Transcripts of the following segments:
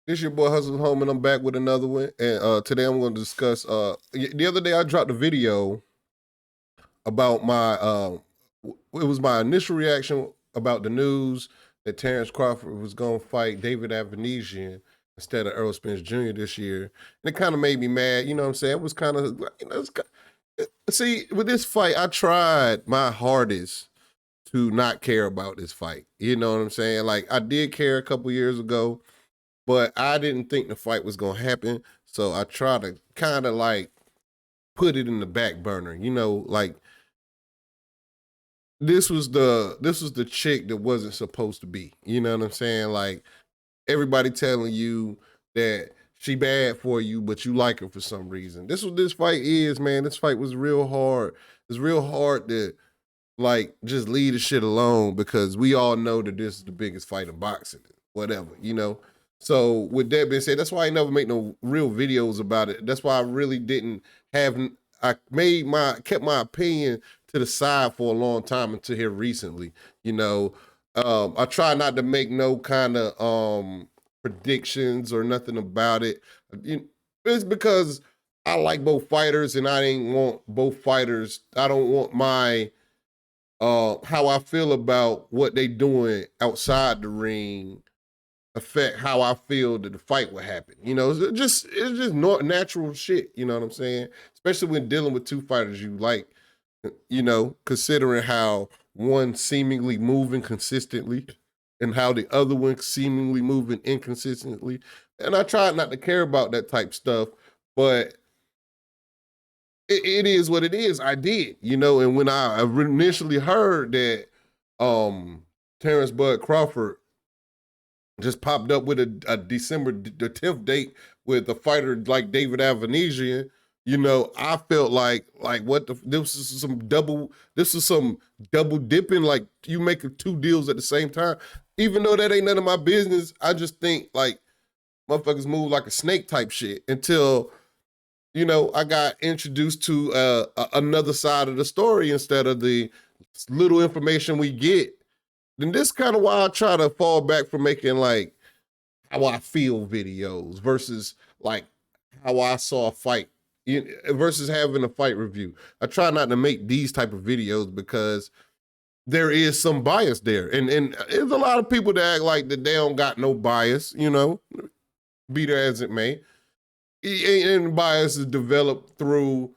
This your boy Hustle Home, and I'm back with another one. And today I'm going to discuss. The other day I dropped a video about my. It was my initial reaction about the news that Terence Crawford was going to fight David Avanesyan instead of Errol Spence Jr. this year, and it kind of made me mad. You know what I'm saying? It was kind of, see, with this fight, I tried my hardest to not care about this fight. You know what I'm saying? Like I did care a couple years ago, but I didn't think the fight was gonna happen. So I tried to kind of like put it in the back burner. Like this was the chick that wasn't supposed to be. You know what I'm saying? Like everybody telling you that she bad for you, but you like her for some reason. This is what this fight is, man. This fight was real hard. It's real hard to like just leave the shit alone because we all know that this is the biggest fight in boxing, whatever. So with that being said, that's why I never make no real videos about it. That's why I really didn't have. I kept my opinion to the side for a long time until here recently. I try not to make no kind of predictions or nothing about it. It's because I like both fighters, and I didn't want both fighters. I don't want my how I feel about what they doing outside the ring affect how I feel that the fight would happen. It's just not natural shit. You know what I'm saying? Especially when dealing with two fighters you like. Considering how one seemingly moving consistently and how the other one seemingly moving inconsistently. And I tried not to care about that type stuff, but it is what it is. I did, and when I initially heard that Terence Bud Crawford just popped up with a December the 10th date with a fighter like David Avanesyan, I felt like this is some double dipping, like you making two deals at the same time. Even though that ain't none of my business, I just think like motherfuckers move like a snake type shit until I got introduced to another side of the story instead of the little information we get. Then this kind of why I try to fall back from making like how I feel videos versus like how I saw a fight versus having a fight review. I try not to make these type of videos because there is some bias there. And there's a lot of people that act like that they don't got no bias, be that as it may. And bias is developed through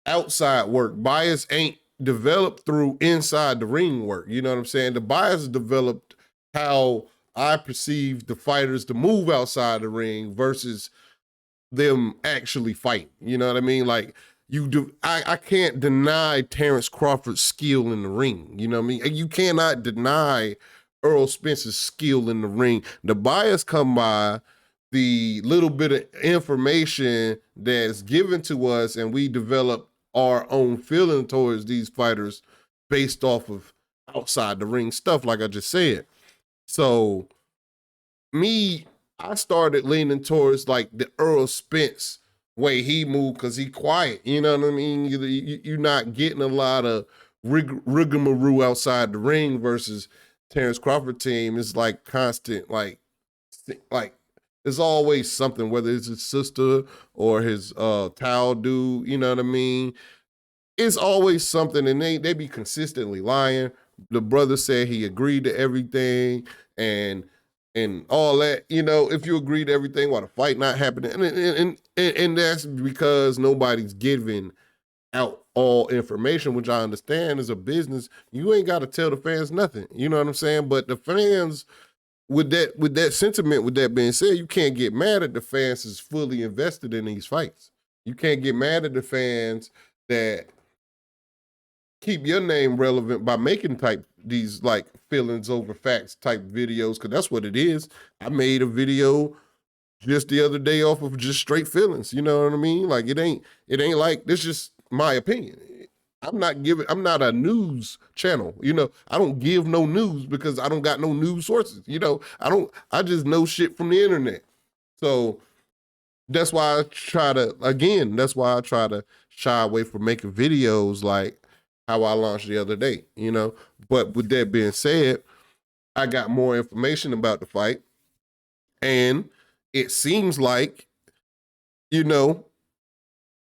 outside work. Bias ain't developed through inside the ring work. You know what I'm saying? The bias is developed how I perceive the fighters to move outside the ring versus them actually fight. You know what I mean? Like I can't deny Terence Crawford's skill in the ring. You know what I mean? You cannot deny Errol Spence's skill in the ring. The bias come by the little bit of information that's given to us, and we develop our own feeling towards these fighters based off of outside the ring stuff, like I just said. So I started leaning towards like the Errol Spence way he moved because he quiet. You know what I mean? You're not getting a lot of rigmarole outside the ring versus Terence Crawford team is like constant, like there's always something, whether it's his sister or his towel dude, you know what I mean? It's always something, and they be consistently lying. The brother said he agreed to everything and all that. If you agree to everything, why the fight not happening? And that's because nobody's giving out all information, which I understand is a business. You ain't got to tell the fans nothing. You know what I'm saying? But the fans, with that sentiment, with that being said, you can't get mad at the fans is fully invested in these fights. You can't get mad at the fans that keep your name relevant by making these like feelings over facts type videos, because that's what it is. I made a video just the other day off of just straight feelings. You know what I mean? Like it ain't like this. Just my opinion. I'm not a news channel. I don't give no news because I don't got no news sources. I just know shit from the internet. So that's why I try to shy away from making videos like how I launched the other day, But with that being said, I got more information about the fight, and it seems like, you know,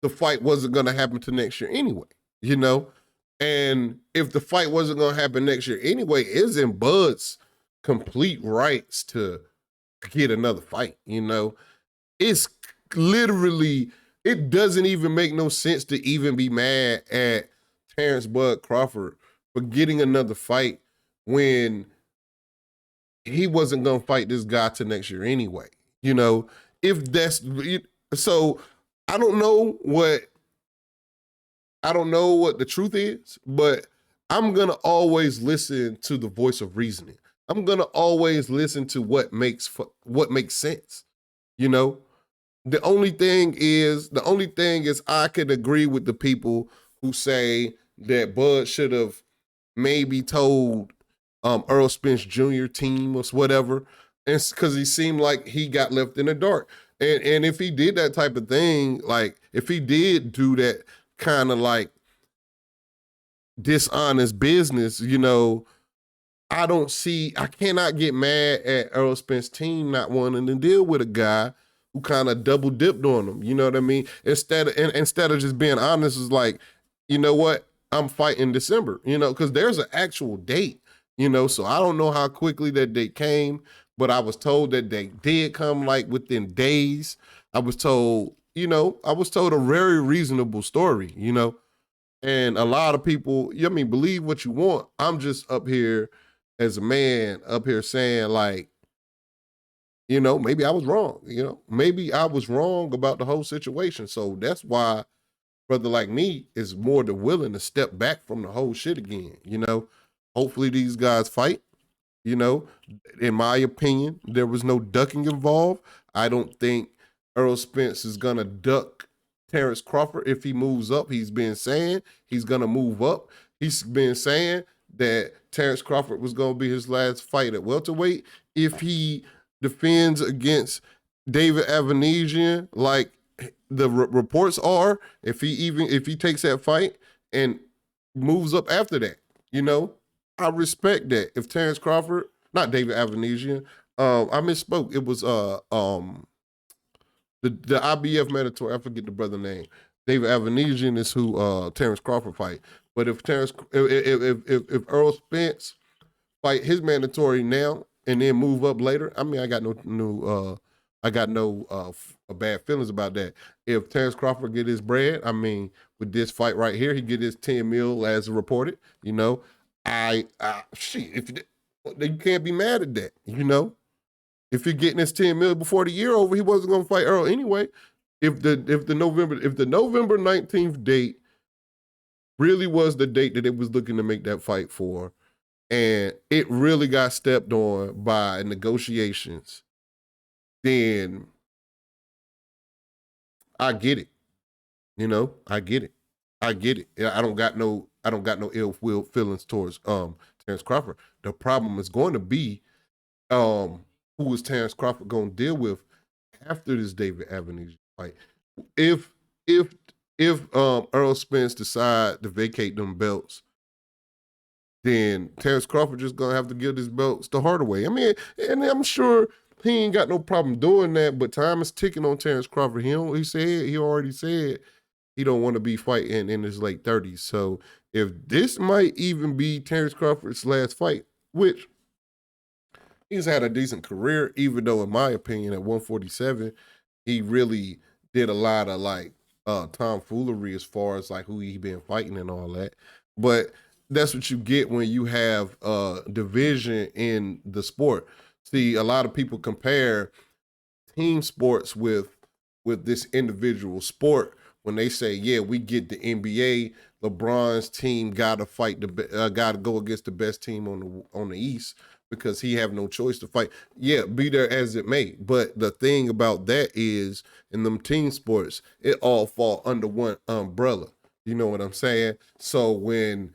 the fight wasn't going to happen to next year anyway, you know? And if the fight wasn't going to happen next year anyway, it's in Bud's complete rights to get another fight, you know? It's literally, it doesn't even make no sense to even be mad at Terence Bud Crawford for getting another fight when he wasn't going to fight this guy till next year anyway, you know? If that's, so I don't know what the truth is, but I'm gonna always listen to the voice of reasoning. I'm gonna always listen to what makes sense. You know, the only thing is I could agree with the people who say that Bud should have maybe told Errol Spence Jr. team or whatever, and because he seemed like he got left in the dark. And if he did that type of thing, like if he did do that kind of like dishonest business, you know, I cannot get mad at Errol Spence team not wanting to deal with a guy who kind of double dipped on them. You know what I mean? Instead of just being honest, is like, you know what? I'm fighting December, you know, because there's an actual date, you know, so I don't know how quickly that date came, but I was told that they did come like within days. I was told a very reasonable story, you know, and a lot of people, I mean, believe what you want. I'm just up here as a man up here saying like, you know, maybe I was wrong, you know, maybe I was wrong about the whole situation. So that's why brother like me is more than willing to step back from the whole shit again, you know. Hopefully these guys fight, you know. In my opinion, there was no ducking involved. I don't think Errol Spence is gonna duck Terence Crawford if he moves up. He's been saying he's gonna move up. He's been saying that Terence Crawford was gonna be his last fight at welterweight if he defends against David Avanesyan, like the reports are. If he takes that fight and moves up after that, you know, I respect that. If Terence Crawford, not David Avanesyan, I misspoke. It was the IBF mandatory. I forget the brother name. David Avanesyan is who Terence Crawford fight. But if if Errol Spence fight his mandatory now and then move up later, I mean, I got no bad feelings about that. If Terence Crawford get his bread, I mean, with this fight right here, he get his 10 mil as reported. You know, if you can't be mad at that. You know, if you're getting his 10 mil before the year over, he wasn't going to fight Earl anyway. If the November 19th date really was the date that it was looking to make that fight for, and it really got stepped on by negotiations, then I get it. You know, I get it. I get it. I don't got no ill will feelings towards Terence Crawford. The problem is going to be who is Terence Crawford going to deal with after this David Avanesyan fight. If Errol Spence decide to vacate them belts, then Terence Crawford just gonna have to give his belts to Hardaway. I mean, and I'm sure he ain't got no problem doing that, but time is ticking on Terence Crawford. He already said he don't want to be fighting in his late 30s. So if this might even be Terence Crawford's last fight, which he's had a decent career, even though in my opinion at 147, he really did a lot of like tomfoolery as far as like who he been fighting and all that. But that's what you get when you have division in the sport. See, a lot of people compare team sports with this individual sport when they say, yeah, we get the NBA, LeBron's team got to fight got to go against the best team on the East because he have no choice to fight. Yeah, be there as it may. But the thing about that is in them team sports, it all fall under one umbrella. You know what I'm saying? So when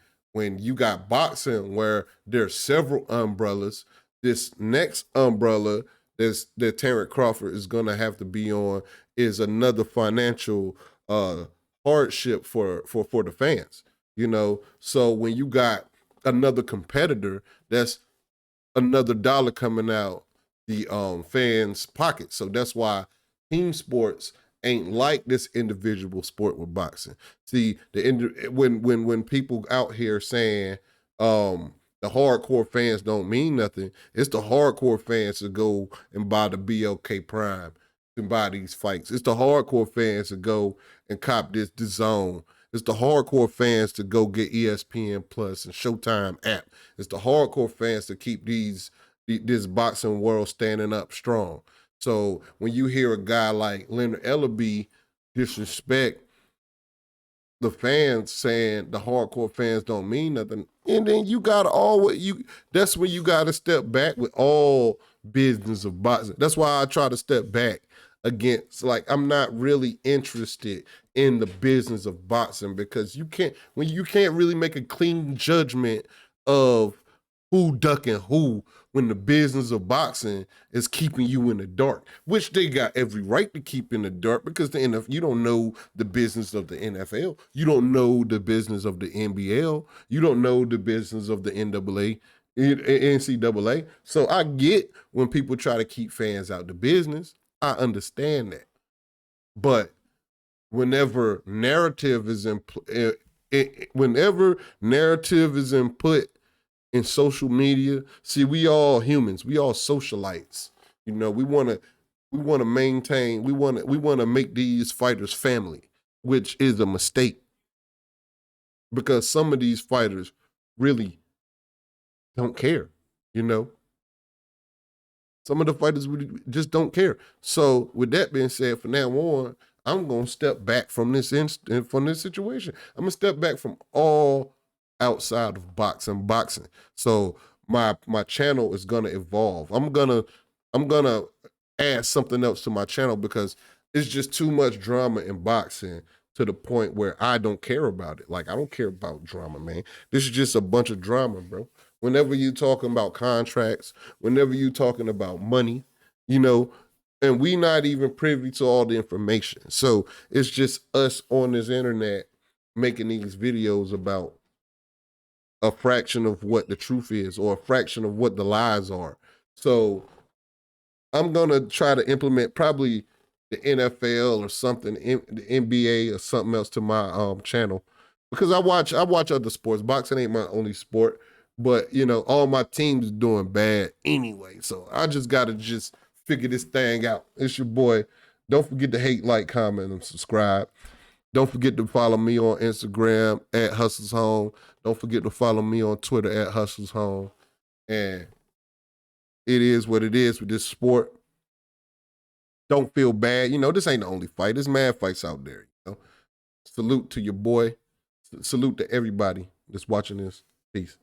you got boxing where there's several umbrellas, this next umbrella that Terence Crawford is gonna have to be on is another financial hardship for the fans. You know, so when you got another competitor, that's another dollar coming out the fans' pockets. So that's why team sports ain't like this individual sport with boxing. See, when people out here saying the hardcore fans don't mean nothing, it's the hardcore fans to go and buy the BLK Prime and buy these fights. It's the hardcore fans to go and cop this DAZN. It's the hardcore fans to go get ESPN Plus and Showtime app. It's the hardcore fans to keep this boxing world standing up strong. So when you hear a guy like Leonard Ellaby disrespect the fans, saying the hardcore fans don't mean nothing, and then you gotta that's when you gotta step back with all business of boxing. That's why I try to step back against, like, I'm not really interested in the business of boxing, because you can't really make a clean judgment of who ducking who when the business of boxing is keeping you in the dark, which they got every right to keep in the dark, because the NFL, you don't know the business of the NFL, you don't know the business of the NBL, you don't know the business of the NCAA. So I get when people try to keep fans out the business. I understand that, but whenever narrative is whenever narrative is input in social media, see, we all humans, we all socialites. You know, we want to maintain, we want to make these fighters family, which is a mistake, because some of these fighters really don't care. You know, some of the fighters really just don't care. So with that being said, from now on, I'm gonna step back from this situation. I'm gonna step back from all outside of boxing. So my channel is gonna evolve. I'm gonna add something else to my channel, because it's just too much drama in boxing, to the point where I don't care about it. Like, I don't care about drama, man. This is just a bunch of drama, bro. Whenever you talking about contracts, whenever you talking about money, you know, and we not even privy to all the information. So it's just us on this internet making these videos about a fraction of what the truth is, or a fraction of what the lies are. So I'm gonna try to implement probably the NFL or something, the NBA or something else to my channel, because I watch other sports. Boxing ain't my only sport, but you know, all my teams doing bad anyway. So I just gotta figure this thing out. It's your boy. Don't forget to hate, like, comment, and subscribe. Don't forget to follow me on Instagram at Hustles Home. Don't forget to follow me on Twitter at Hustles Home. And it is what it is with this sport. Don't feel bad. You know, this ain't the only fight. There's mad fights out there. You know? Salute to your boy. Salute to everybody that's watching this. Peace.